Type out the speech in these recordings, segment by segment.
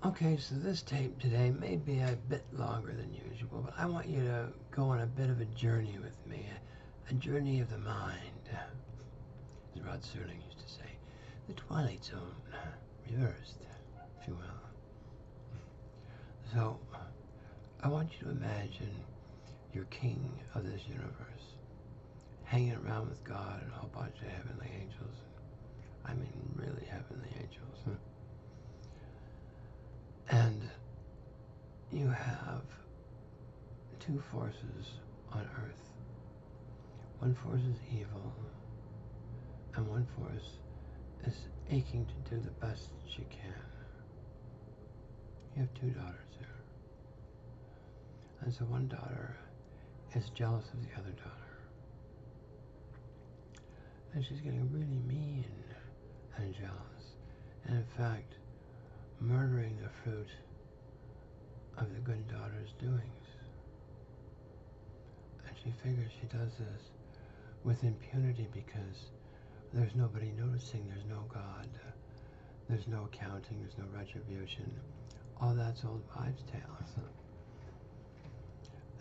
Okay, so this tape today may be a bit longer than usual, but I want you to go on a bit of a journey with me, a journey of the mind, as Rod Serling used to say, the Twilight Zone, reversed, if you will. So, I want you to imagine you're king of this universe, hanging around with God and a whole bunch of heavenly angels. I mean, really heavenly angels. And you have two forces on Earth. One force is evil, and one force is aching to do the best she can. You have two daughters here. And so one daughter is jealous of the other daughter. And she's getting really mean and jealous. And in fact, murdering the fruit of the good daughter's doings. And she figures she does this with impunity because there's nobody noticing, there's no God, there's no accounting, there's no retribution. All that's old wives' tales.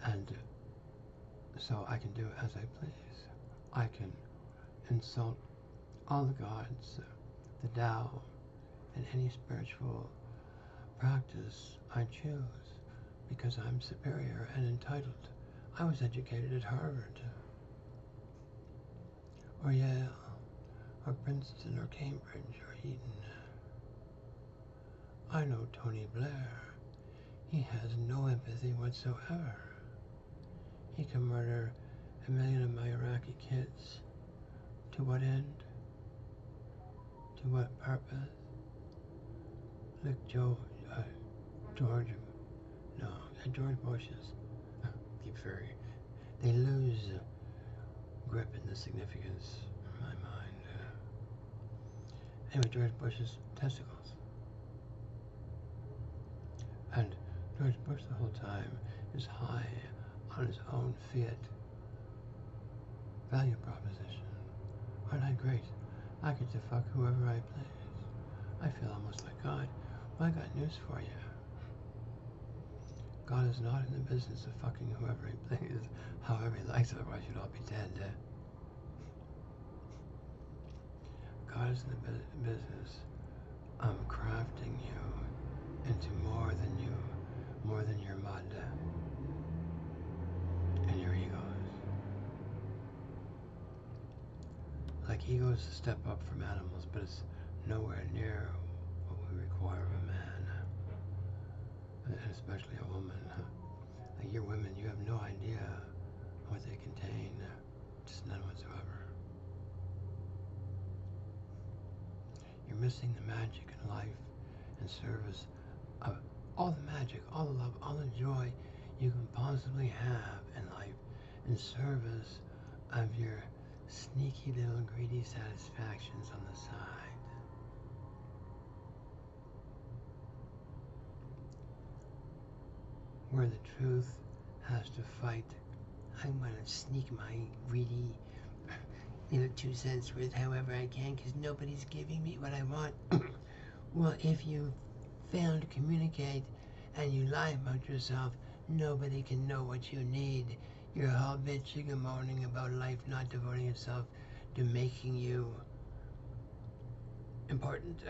And so I can do as I please. I can insult all the gods, the Tao, and any spiritual practice I choose because I'm superior and entitled. I was educated at Harvard, or Yale, or Princeton, or Cambridge, or Eton. I know Tony Blair. He has no empathy whatsoever. He can murder 1 million of my Iraqi kids. To what end? To what purpose? Look, George Bush's. They lose grip in the significance in my mind. Anyway, George Bush's testicles. And George Bush the whole time is high on his own fiat value proposition. Aren't I great? I get to fuck whoever I please. I feel almost like God. Well, I got news for you. God is not in the business of fucking whoever he pleases, however he likes, otherwise you'd all be dead. God is in the business of crafting you into more than your mud and your egos. Like egos step up from animals, but it's nowhere near what we require of a man, and especially a woman. Like your women, you have no idea what they contain, just none whatsoever. You're missing the magic in life and service of all the magic, all the love, all the joy you can possibly have in life in service of your sneaky little greedy satisfactions on the side. Where the truth has to fight, I'm going to sneak my greedy 2 cents worth however I can because nobody's giving me what I want. Well, if you fail to communicate and you lie about yourself, nobody can know what you need. You're all bitching and moaning about life not devoting itself to making you important.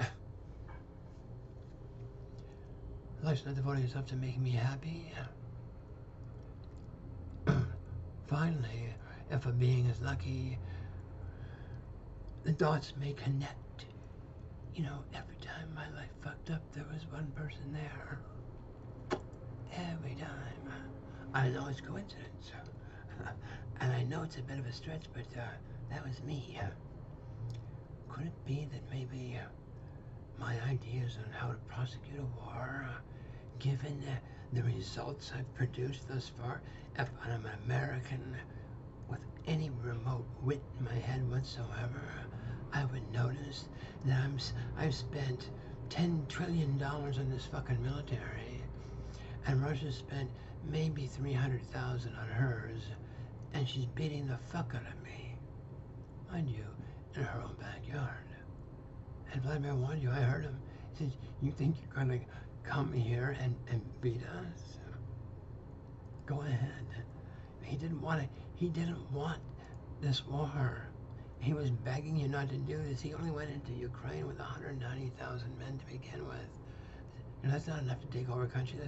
Life's not devoting itself to making me happy. Finally, if a being is lucky, the dots may connect. Every time my life fucked up, there was one person there. Every time. I know it's coincidence. And I know it's a bit of a stretch, but that was me. Could it be that maybe my ideas on how to prosecute a war, given the results I've produced thus far, if I'm an American with any remote wit in my head whatsoever, I would notice that I've spent $10 trillion on this fucking military, and Russia spent maybe 300,000 on hers, and she's beating the fuck out of me, mind you, in her own backyard. And Vladimir warned you, I heard him. He said, you think you're gonna come here and beat us? Go ahead. He didn't want it. He didn't want this war. He was begging you not to do this. He only went into Ukraine with 190,000 men to begin with. And that's not enough to take over a country.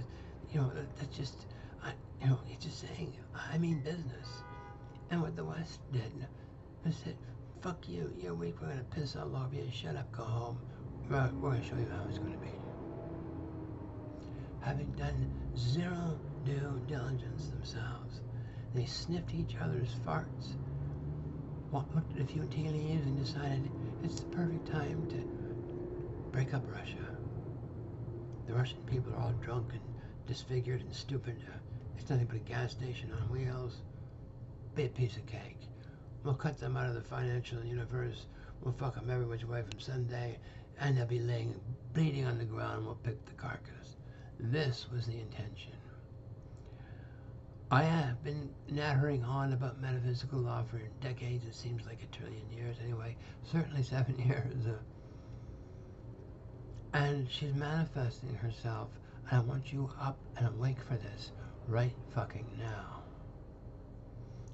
That's just, he's just saying, I mean business. And what the West did was said, fuck you, you're weak, we're going to piss all over you, shut up, go home. We're going to show you how it's going to be. Having done zero due diligence themselves, they sniffed each other's farts, looked at a few tea leaves and decided it's the perfect time to break up Russia. The Russian people are all drunk and disfigured and stupid. It's nothing but a gas station on wheels. Be a piece of cake. We'll cut them out of the financial universe. We'll fuck them every which way from Sunday, and they'll be laying bleeding on the ground. We'll pick the carcass. This was the intention. I have been nattering on about metaphysical law for decades. It seems like 1 trillion years anyway. Certainly 7 years. And she's manifesting herself. And I want you up and awake for this right fucking now.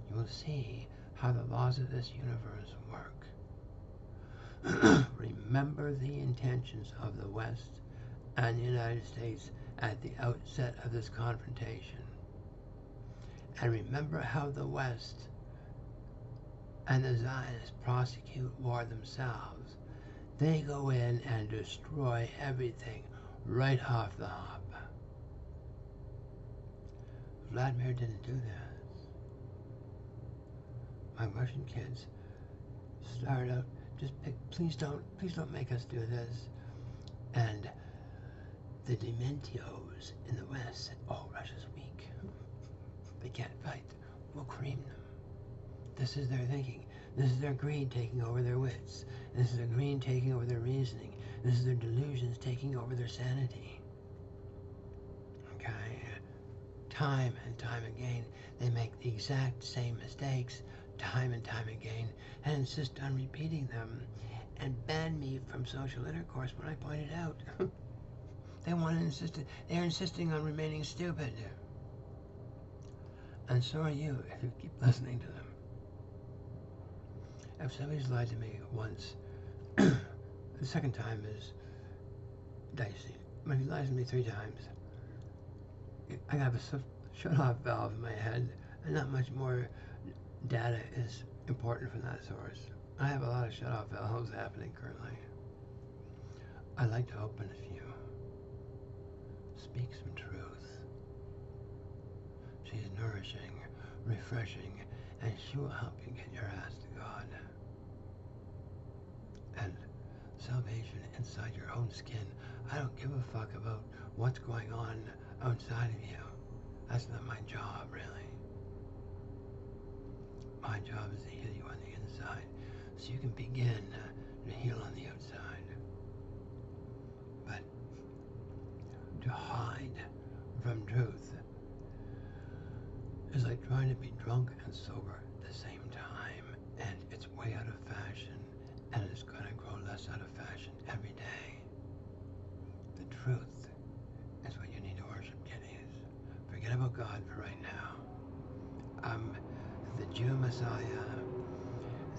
You will see how the laws of this universe work. Remember the intentions of the West and the United States at the outset of this confrontation. And remember how the West and the Zionists prosecute war themselves. They go in and destroy everything right off the hop. Vladimir didn't do this. My Russian kids started out, please don't make us do this. And the dementios in the West said, oh, Russia's weak. They can't fight. We'll cream them. This is their thinking. This is their greed taking over their wits. This is their greed taking over their reasoning. This is their delusions taking over their sanity. Okay? Time and time again, they make the exact same mistakes time and time again and insist on repeating them and ban me from social intercourse when I point it out. They're insisting on remaining stupid. And so are you if you keep listening to them. If somebody's lied to me once, the second time is dicey. But if he lies to me 3 times, I have a shut-off valve in my head, and not much more data is important from that source. I have a lot of shut-off valves happening currently. I'd like to open a few. Speak some truth. She's nourishing, refreshing, and she will help you get your ass to God. And salvation inside your own skin. I don't give a fuck about what's going on outside of you. That's not my job, really. My job is to heal you on the inside, so you can begin to heal on the outside. But to hide from truth is like trying to be drunk and sober at the same time, and it's way out of fashion, and it's going to grow less out of fashion every day. The truth is what you need to worship, kiddies. Forget about God for right now. The Jew Messiah,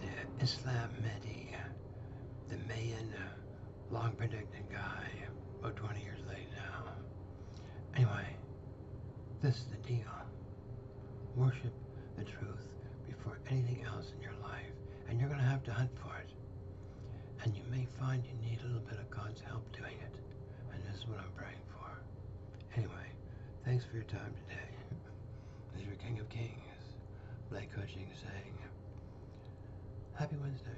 the Islam Mehdi, the Mayan, long predicted guy, about 20 years late now. Anyway, this is the deal. Worship the truth before anything else in your life, and you're going to have to hunt for it. And you may find you need a little bit of God's help doing it, and this is what I'm praying for. Anyway, thanks for your time today. This is your King of Kings, Blake Cushing, saying, Happy Wednesday.